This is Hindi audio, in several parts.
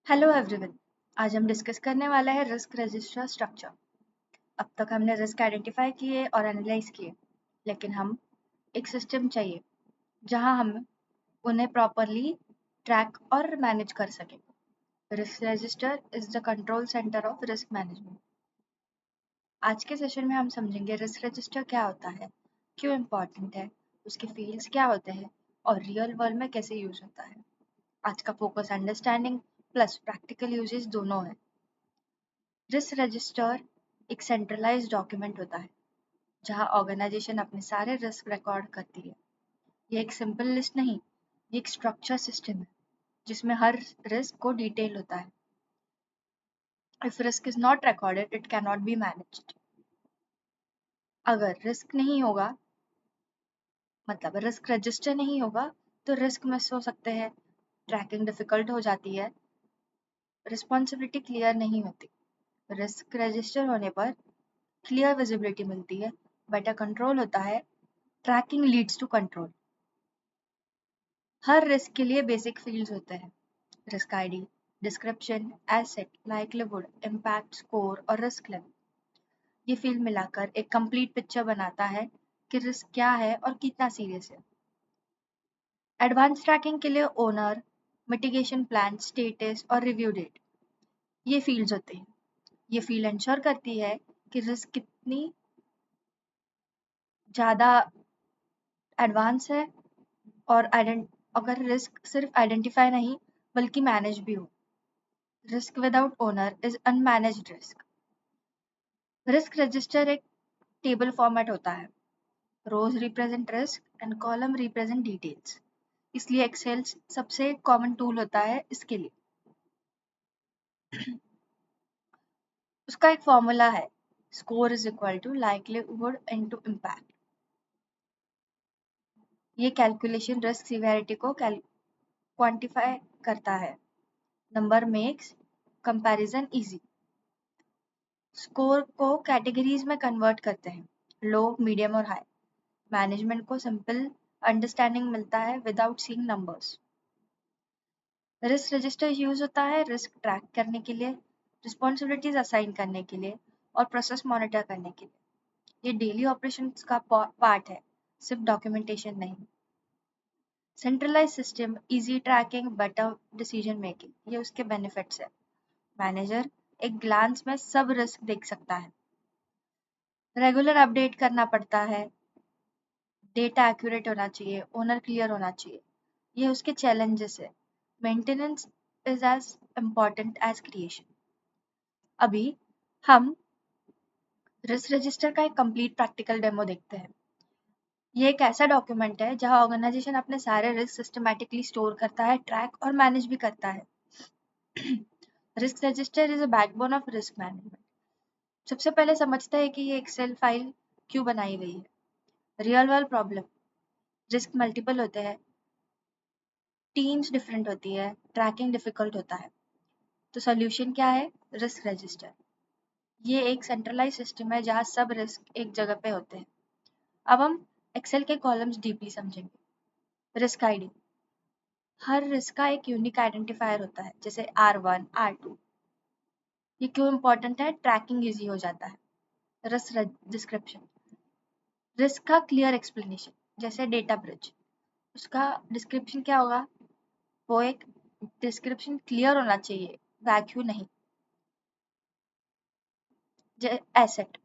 Hello everyone. आज हम डिस्कस करने वाला है रिस्क रजिस्टर स्ट्रक्चर। अब तक हमने रिस्क आइडेंटिफाई किए और एनालाइज किए, लेकिन हम एक सिस्टम चाहिए जहां हम उन्हें प्रॉपरली ट्रैक और मैनेज कर सकें। Risk register is the control centre of risk management. आज के सेशन में हम समझेंगे रिस्क रजिस्टर क्या होता है, क्यों इम्पोर्टेंट है, उसके फील्ड्स क्या होते हैं और रियल वर्ल्ड में कैसे यूज होता है। आज का focus understanding plus practical uses दोनों है। रिस्क रजिस्टर एक सेंट्रलाइज्ड डॉक्यूमेंट होता है जहां ऑर्गेनाइजेशन अपने सारे रिस्क रिकॉर्ड करती है। ये एक सिंपल लिस्ट नहीं, ये एक स्ट्रक्चर सिस्टम है जिसमें हर रिस्क को डिटेल होता है। If risk is not recorded it can not be managed. अगर रिस्क नहीं होगा, मतलब रिस्क रजिस्टर नहीं होगा, तो रिस्क मिस हो सकते हैं, ट्रैकिंग डिफिकल्ट हो जाती है, रिस्पॉन्सिबिलिटी क्लियर नहीं होती। रिस्क रजिस्टर होने पर क्लियर विजिबिलिटी मिलती है, बेटर कंट्रोल होता है, ट्रैकिंग लीड्स टू कंट्रोल। हर रिस्क के लिए बेसिक फील्ड्स होते हैं। Risk ID, description, asset, likelihood, impact, score और रिस्क लेवल। ये फील्ड मिलाकर एक कंप्लीट पिक्चर बनाता है कि रिस्क क्या है और कितना सीरियस है। एडवांस ट्रैकिंग के लिए ओनर, मिटिगेशन प्लान, स्टेटस और रिव्यू डेट, ये फील्ड्स होते हैं। ये फील्ड इंश्योर करती है कि रिस्क कितनी ज़्यादा एडवांस है और अगर रिस्क सिर्फ आइडेंटिफाई नहीं बल्कि मैनेज भी हो। Risk without owner is unmanaged risk. Risk register एक टेबल फॉर्मेट होता है। Rows represent risk and column represent details. इसलिए एक्सेल सबसे कॉमन टूल होता है इसके लिए। उसका एक फॉर्मूला है, score is equal to likelihood into impact. ये कैलकुलेशन रिस्क सिवियरिटी को क्वांटिफाई करता है। Number makes comparison easy. Score को कैटेगरीज में कन्वर्ट करते हैं, लो, मीडियम और हाई। मैनेजमेंट को सिंपल अंडरस्टैंडिंग मिलता है without seeing numbers. Risk register use होता है रिस्क ट्रैक करने के लिए, रिस्पॉन्सिबिलिटीज असाइन करने के लिए और प्रोसेस मॉनिटर करने के लिए। ये डेली ऑपरेशंस का पार्ट है, सिर्फ डॉक्यूमेंटेशन नहीं। Centralise system, easy tracking, better decision making, ये उसके बेनिफिट्स है। मैनेजर एक ग्लांस में सब रिस्क देख सकता है। रेगुलर अपडेट करना पड़ता है, डेटा एक्यूरेट होना चाहिए, ओनर क्लियर होना चाहिए। ये उसके चैलेंजेस है। Maintenance is as important as creation. अभी हम रिस्क रजिस्टर का एक कंप्लीट प्रैक्टिकल डेमो देखते हैं। ये एक ऐसा डॉक्यूमेंट है जहां ऑर्गेनाइजेशन अपने सारे रिस्क सिस्टमैटिकली स्टोर करता है, ट्रैक और मैनेज भी करता है। Risk register is a backbone of risk management. सबसे पहले समझते हैं कि ये एक्सेल फाइल क्यों बनाई गई है। Real world problem, risk multiple होते हैं, टीम्स डिफरेंट होती है, ट्रैकिंग डिफिकल्ट होता है। तो सोल्यूशन क्या है? Risk register. ये एक सेंट्रलाइज सिस्टम है जहाँ सब रिस्क एक जगह पे होते हैं। अब हम एक्सेल के कॉलम्स डीपली समझेंगे। रिस्क आईडी, हर रिस्क का एक यूनिक आइडेंटिफायर होता है, जैसे R1, R2। ये क्यों इंपॉर्टेंट है? ट्रैकिंग इजी हो जाता है। रिस्क डिस्क्रिप्शन, रिस्क का क्लियर एक्सप्लेनेशन, जैसे डेटा ब्रिज। उसका डिस्क्रिप्शन क्या होगा? वो एक डिस्क्रिप्शन क्लियर होना चाहिए, वैक्यू नहीं। एसेट,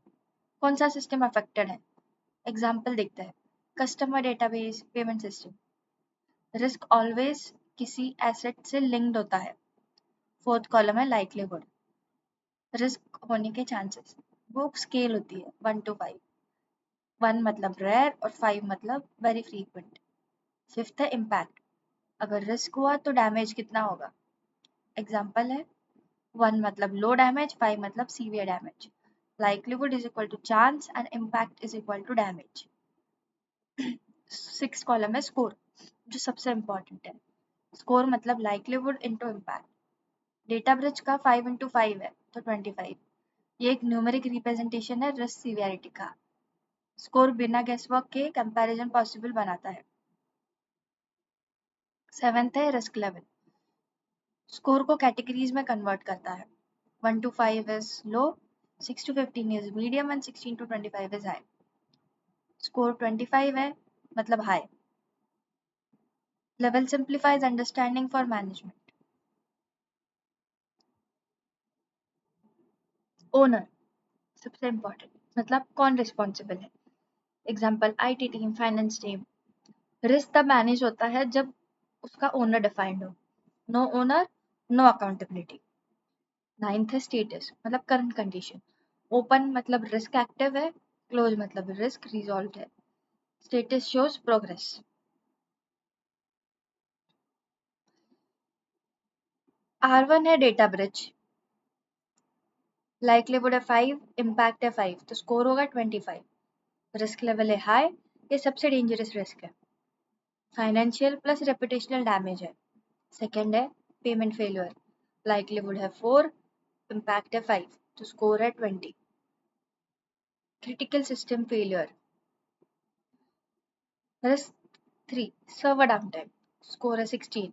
कौन सा सिस्टम अफेक्टेड है? एग्जाम्पल देखते हैं, customer database, payment system. Risk always किसी एसेट से लिंक्ड होता है। फोर्थ कॉलम है लाइक्लीहुड, रिस्क होने के चांसेस। वो स्केल होती है 1 to 5। 1 मतलब रेयर और 5 मतलब वेरी फ्रीक्वेंट। फिफ्थ है इम्पैक्ट, अगर रिस्क हुआ तो डैमेज कितना होगा? एग्जाम्पल है, 1 मतलब लो डैमेज, 5 मतलब severe damage. Likelihood is equal to chance and impact is equal to damage. 6 column है स्कोर, जो सबसे इम्पोर्टेंट है। स्कोर मतलब likelihood into impact. Data breach का 5 इंटू 5 है तो 25। ये एक न्यूमेरिक रिप्रेजेंटेशन है रिस्क सीवियरिटी का। स्कोर बिना गेसवर्क के कंपैरिजन पॉसिबल बनाता है। 7th है रिस्क लेवल, स्कोर को कैटेगरीज में कन्वर्ट करता है। 1 to 5 is low, 6 to 15 is medium and 16 to 25 is high. Score 25 है मतलब high. Level simplifies understanding for management. Owner सबसे इम्पोर्टेंट, मतलब कौन रिस्पॉन्सिबल है। Example IT team, finance team. Risk तब मैनेज होता है जब उसका ओनर डिफाइंड हो। No owner, no accountability. 9th है स्टेटस, मतलब करंट कंडीशन। ओपन मतलब रिस्क एक्टिव है, क्लोज मतलब रिस्क रिजॉल्व है। Status shows progress. R1 है डेटा ब्रिज। लाइक्लीहुड है 5, इम्पैक्ट है 5, तो स्कोर होगा 25। रिस्क लेवल है हाई, ये सबसे डेंजरस रिस्क है। फाइनेंशियल प्लस रेपुटेशनल डैमेज है। सेकेंड है पेमेंट फेलियर। लाइक्लीहुड है 4, इम्पैक्ट है 5, तो स्कोर है 20। Critical system failure. Risk 3, server down time, score है 16।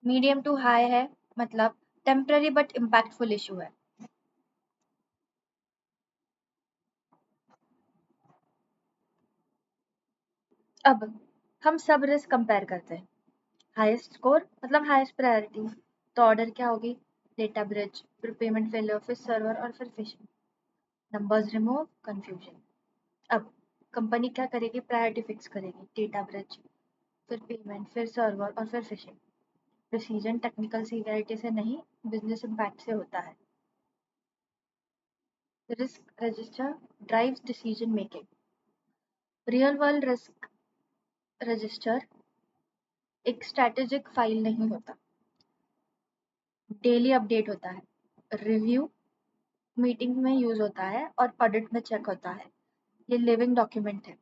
मीडियम टू हाई है, मतलब टेम्पररी बट इम्पैक्टफुल इशू है। अब हम सब रिस्क कंपेयर करते हैं। हाईएस्ट स्कोर मतलब हाईएस्ट प्रायोरिटी, तो ऑर्डर क्या होगी, डेटा ब्रिज, फिर पेमेंट फेलियर, फिर सर्वर और फिर फिशिंग। Numbers remove, confusion. अब कंपनी क्या करेगी, प्रायोरिटी फिक्स करेगी, डेटा ब्रिज, फिर पेमेंट, फिर सर्वर और फिर फिशिंग। डिसीजन टेक्निकल सीवियरिटी से नहीं, बिजनेस इम्पैक्ट से होता है। Risk register drives decision making. Real world risk register एक स्ट्रैटेजिक फाइल नहीं होता, डेली अपडेट होता है, रिव्यू मीटिंग में यूज होता है और ऑडिट में चेक होता है। ये लिविंग डॉक्यूमेंट है।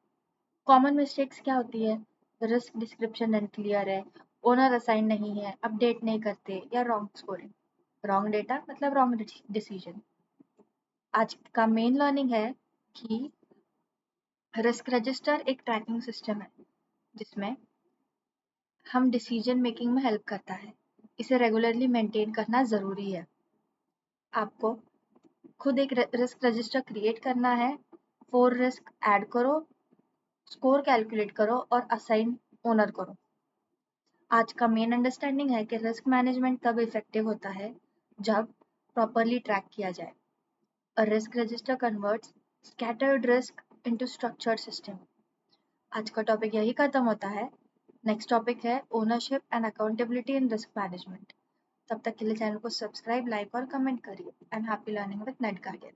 कॉमन मिस्टेक्स क्या होती है, रिस्क डिस्क्रिप्शन अनक्लियर है, ओनर असाइन नहीं है, अपडेट नहीं करते या रॉन्ग स्कोरिंग। रॉन्ग डेटा मतलब रॉन्ग डिसीजन। आज का मेन लर्निंग है कि रिस्क रजिस्टर एक ट्रैकिंग सिस्टम है जिसमें हम डिसीजन मेकिंग में हेल्प करता है। इसे रेगुलरली मेंटेन करना ज़रूरी है। आपको खुद एक रिस्क रजिस्टर क्रिएट करना है, 4 रिस्क ऐड करो, स्कोर कैलकुलेट करो और असाइन ओनर करो। आज का मेन अंडरस्टैंडिंग है कि रिस्क मैनेजमेंट तब इफेक्टिव होता है जब प्रॉपरली ट्रैक किया जाए। A risk register converts scattered risk into structured system. आज का टॉपिक यही खत्म होता है। नेक्स्ट टॉपिक है ownership and accountability in risk management. तब तक के लिए चैनल को सब्सक्राइब, लाइक और कमेंट करिए। And happy learning with net guardian.